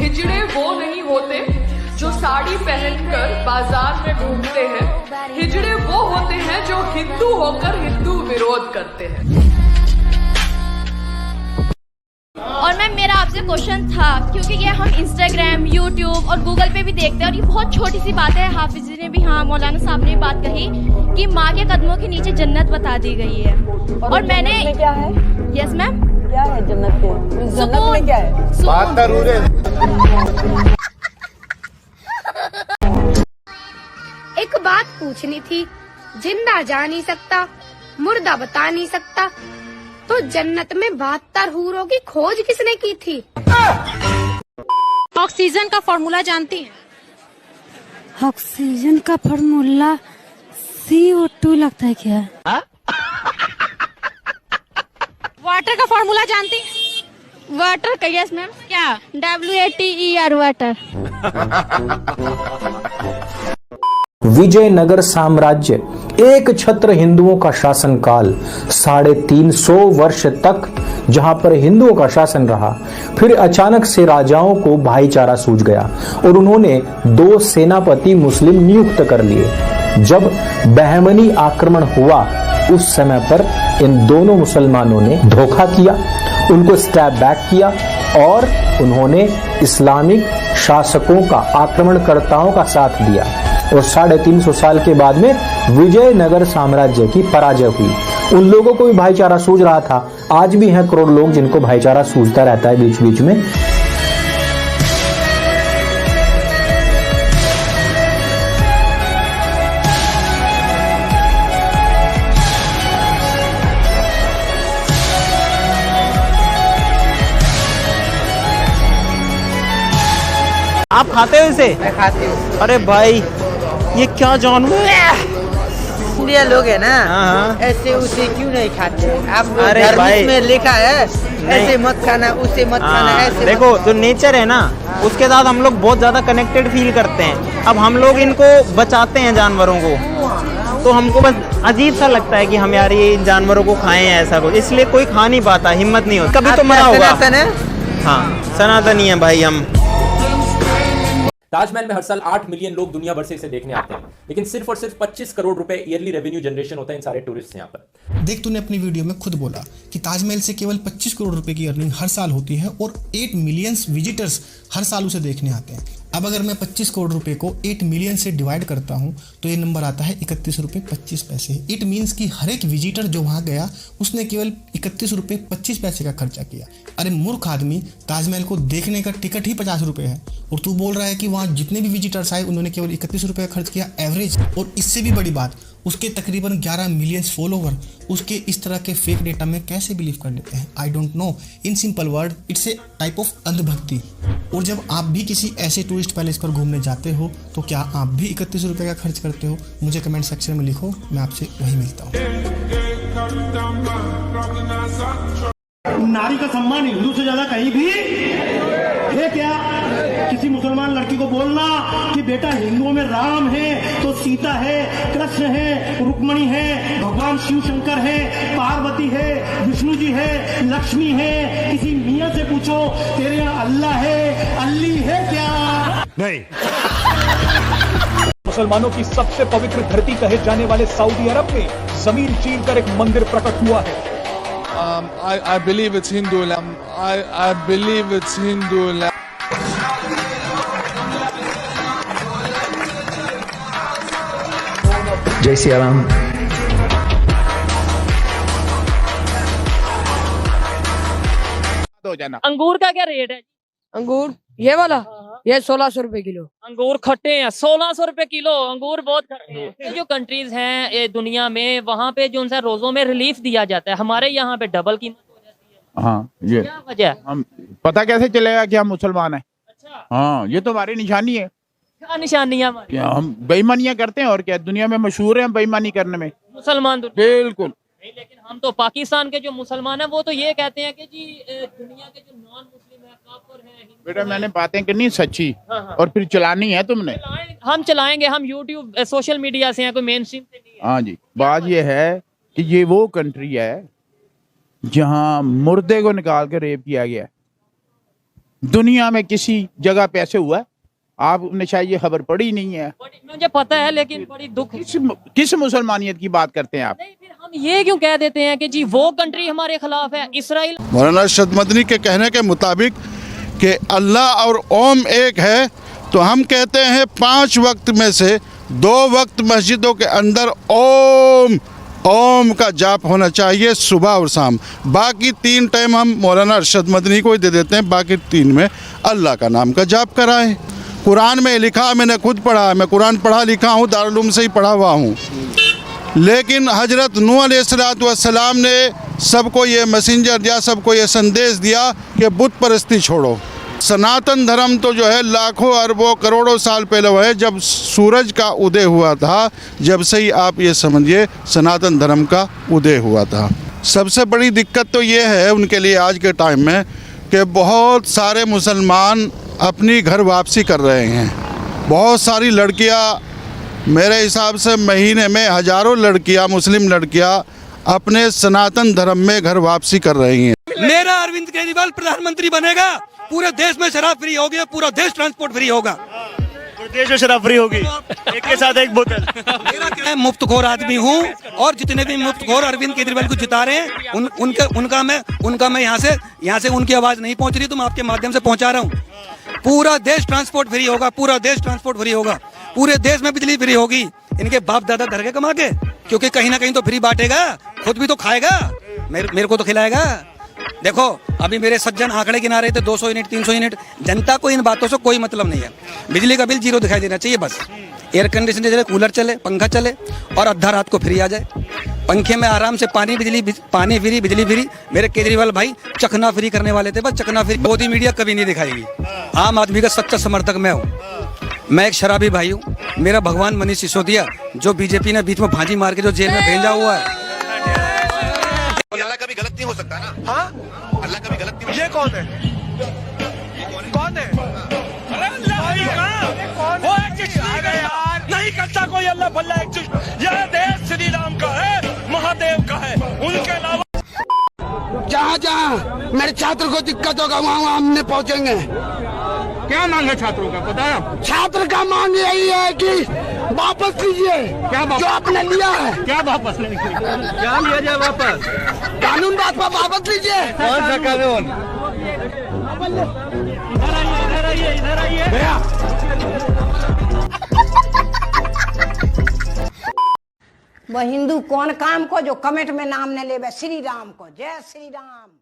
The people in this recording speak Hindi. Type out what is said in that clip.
हिजड़े वो नहीं होते जो साड़ी पहनकर बाजार में घूमते हैं, हिजड़े वो होते हैं जो हिंदू होकर हिंदू विरोध करते हैं। और मैम मेरा आपसे क्वेश्चन था, क्योंकि ये हम इंस्टाग्राम, यूट्यूब और गूगल पे भी देखते हैं और ये बहुत छोटी सी बात है, हाफिज जी ने भी, हाँ मौलाना साहब ने भी बात कही कि माँ के कदमों के नीचे जन्नत बता दी गई है। और मैंने क्या है? यस मैम, क्या है जन्नत के? जन्नत में क्या है? एक बात पूछनी थी, जिंदा जा नहीं सकता, मुर्दा बता नहीं सकता, तो जन्नत में 72 हूरों की खोज किसने की थी? ऑक्सीजन का फॉर्मूला जानती हैं? ऑक्सीजन का फॉर्मूला CO2 लगता है क्या? वाटर का फॉर्मूला जानती हैं? वाटर का यस मैम, क्या? WATER water. विजयनगर साम्राज्य एक छत्र हिंदुओं का शासन काल 350 वर्ष तक जहां पर हिंदुओं का शासन रहा, फिर अचानक से राजाओं को भाईचारा सूझ गया और उन्होंने 2 सेनापति मुस्लिम नियुक्त कर लिए। जब बहमनी आक्रमण हुआ उस समय पर इन दोनों मुसलमानों ने धोखा किया, उनको स्टैब बैक किया और उन्होंने इस्लामिक शासकों का, आक्रमणकर्ताओं का साथ दिया और 350 साल के बाद में विजयनगर साम्राज्य की पराजय हुई। उन लोगों को भी भाईचारा सूझ रहा था, आज भी हैं करोड़ लोग जिनको भाईचारा सूझता रहता है बीच बीच में। आप खाते हो इसे? मैं खाती हूँ। अरे भाई ये क्या जानवर है? इंडिया लोग है ना, हाँ। ऐसे उसे क्यों नहीं खाते? आप अरे धर्म भाई। में लिखा है ऐसे मत खाना, उसे मत खाना, ऐसे देखो जो नेचर है ना उसके साथ हम लोग बहुत ज्यादा कनेक्टेड फील करते हैं। अब हम लोग इनको बचाते हैं जानवरों को, तो हमको बस अजीब सा लगता है कि हम यार ये इन जानवरों को खाएं ऐसा कुछ, इसलिए कोई खा नहीं पाता, हिम्मत नहीं होती। कभी तो मरा होगा। हाँ सनातनी है भाई हम। ताजमहल में हर साल 8 मिलियन लोग दुनिया भर से इसे देखने आते हैं, लेकिन सिर्फ और सिर्फ 25 करोड़ रुपए ईयरली रेवेन्यू जनरेशन होता है इन सारे टूरिस्ट यहाँ पर। देख, तूने अपनी वीडियो में खुद बोला कि ताजमहल से केवल 25 करोड़ रुपए की अर्निंग हर साल होती है और 8 मिलियन विजिटर्स हर साल उसे देखने आते हैं। अब अगर मैं 25 करोड़ रुपए को 8 मिलियन से डिवाइड करता हूं तो ये नंबर आता है 31 रुपये 25 पैसे। इट मीन्स कि हर एक विजिटर जो वहां गया उसने केवल 31 रुपये 25 पैसे का खर्चा किया। अरे मूर्ख आदमी, ताजमहल को देखने का टिकट ही 50 रुपये है और तू बोल रहा है कि वहाँ जितने भी विजिटर्स आए उन्होंने केवल 31 रुपये का खर्च किया एवरेज। और इससे भी बड़ी बात, उसके तकरीबन 11 मिलियन फॉलोवर उसके इस तरह के फेक डेटा में कैसे बिलीव कर लेते हैं? I don't know. In simple word, it's a type of अंधभक्ति। और जब आप भी किसी ऐसे टूरिस्ट पैलेस पर घूमने जाते हो तो क्या आप भी 31 रुपये का खर्च करते हो? मुझे कमेंट सेक्शन में लिखो, मैं आपसे वही मिलता हूँ। नारी का सम्मान हिंदू से ज्यादा कहीं भी है क्या? किसी मुसलमान लड़की को बोलना कि बेटा हिंदुओं में राम है तो सीता है, कृष्ण है, रुक्मणी है, भगवान शिव शंकर है, पार्वती है, विष्णु जी है, लक्ष्मी है, किसी मियाँ से पूछो तेरे यहाँ अल्लाह है, अल्ली है क्या? नहीं। मुसलमानों की सबसे पवित्र धरती कहे जाने वाले सऊदी अरब में जमीन चीर कर एक मंदिर प्रकट हुआ है। I believe it's Hindu land. I believe it's Hindu land. जय श्री राम। अंगूर का क्या रेट है? अंगूर ये वाला ये 1600 रुपए किलो। अंगूर खट्टे हैं, 1600 रुपए किलो। अंगूर बहुत खट्टे हैं। ये जो कंट्रीज हैं ये दुनिया में, वहाँ पे जो उनसे रोजों में रिलीफ दिया जाता है, हमारे यहाँ पे डबल कीमत हो जाती है। हाँ, ये क्या वजह? हम पता कैसे चलेगा कि हम मुसलमान हैं? अच्छा। हाँ, ये तो हमारी निशानी है। क्या निशानी है हमारी? हम बेईमानियां करते हैं और क्या, दुनिया में मशहूर हैं बेईमानी करने में। मुसलमान बिल्कुल। लेकिन हम तो पाकिस्तान के जो मुसलमान हैं वो तो ये कहते हैं कि जी दुनिया के जो नॉन मुस्लिम है, काफिर हैं। बेटा मैंने बातें करनी सच्ची और फिर चलानी है तुमने। हम चलाएंगे, हम यूट्यूब सोशल मीडिया से हैं, कोई मेन स्ट्रीम से नहीं है। हाँ जी, बात ये है कि ये वो कंट्री है जहाँ मुर्दे को निकाल कर रेप किया गया। दुनिया में किसी जगह पे ऐसे हुआ है? आपने शायद ये खबर पढ़ी नहीं है। मुझे पता है, लेकिन बड़ी दुख। किस मुसलमानियत की बात करते हैं आप? हम ये क्यों कह देते हैं कि जी वो कंट्री हमारे खिलाफ है, इसराइल। मौलाना अरशद मदनी के कहने के मुताबिक कि अल्लाह और ओम एक है, तो हम कहते हैं 5 वक्त में से 2 वक्त मस्जिदों के अंदर ओम का जाप होना चाहिए सुबह और शाम। बाकी 3 टाइम हम मौलाना अरशद मदनी को ही दे देते हैं, बाकी 3 में अल्लाह का नाम का जाप कराएं। कुरान में लिखा, मैंने खुद पढ़ा, मैं कुरान पढ़ा लिखा हूँ, दारुल उलूम से ही पढ़ा हुआ हूँ। लेकिन हजरत नूह अलैहिस्सलाम ने सबको ये मैसेंजर दिया, सबको ये संदेश दिया कि बुत परस्ती छोड़ो। सनातन धर्म तो जो है लाखों अरबों करोड़ों साल पहले हुआ है, जब सूरज का उदय हुआ था, जब से ही आप ये समझिए सनातन धर्म का उदय हुआ था। सबसे बड़ी दिक्कत तो ये है उनके लिए आज के टाइम में कि बहुत सारे मुसलमान अपनी घर वापसी कर रहे हैं। बहुत सारी लड़कियां, मेरे हिसाब से महीने में हज़ारों लड़कियां, मुस्लिम लड़कियां अपने सनातन धर्म में घर वापसी कर रही हैं। मेरा अरविंद केजरीवाल प्रधानमंत्री बनेगा, पूरे देश में शराब फ्री होगी, पूरा देश ट्रांसपोर्ट फ्री होगा, पूरे देश में शराब फ्री होगी, एक के साथ एक बोतल। मैं मुफ्तखोर आदमी हूँ और जितने भी मुफ्तखोर अरविंद केजरीवाल को जिता रहे हैं उनका मैं यहाँ से उनकी आवाज़ नहीं पहुँच रही, तो मैं आपके माध्यम से पहुँचा रहा हूँ। पूरा देश ट्रांसपोर्ट फ्री होगा, पूरा देश ट्रांसपोर्ट फ्री होगा, पूरे देश में बिजली फ्री होगी। इनके बाप दादा धर के कमा के, क्योंकि कहीं ना कहीं तो फ्री बांटेगा, खुद भी तो खाएगा, मेरे को तो खिलाएगा। देखो अभी मेरे सज्जन आंकड़े गिना रहे थे 200 यूनिट 300 यूनिट। जनता को इन बातों से कोई मतलब नहीं है। बिजली का बिल 0 दिखाई देना चाहिए बस। एयर कंडीशनर चले, कूलर चले, पंखा चले और आधा रात को फ्री आ जाए। पंखे में आराम से पानी फ्री, बिजली फ्री। मेरे केजरीवाल भाई चखना फ्री करने वाले थे, बस चखना फ्री। मोदी मीडिया कभी नहीं दिखाएगी। आम आदमी का सच्चा समर्थक मैं हूँ। मैं एक शराबी भाई हूँ। मेरा भगवान मनीष सिसोदिया, जो बीजेपी ने बीच में भांजी मार के जो जेल में भेजा हुआ है। अल्लाह का भी गलत नहीं हो सकता ना? हाँ, अल्लाह का भी गलत नहीं। ये कौन है? कौन है? अरे वो यार नहीं करता कोई अल्लाह बल्ला एग्जिस्ट। यह देश श्री राम का है, महादेव का है, उनके अलावा जहाँ जहाँ मेरे छात्र को दिक्कत होगा वहाँ हमने पहुँचेंगे। क्या मांग है छात्रों का पता है? छात्र का मांग यही है कि वापस लीजिए क्या जो आपने लिया है। क्या वापस लेंगे? क्या लिया जाए वापस? कानून बात पर वापस लीजिए। कौन सा कानून? इधर आइए। वह हिंदू कौन काम को जो कमेंट में नाम न लेवे श्री राम को। जय श्री राम।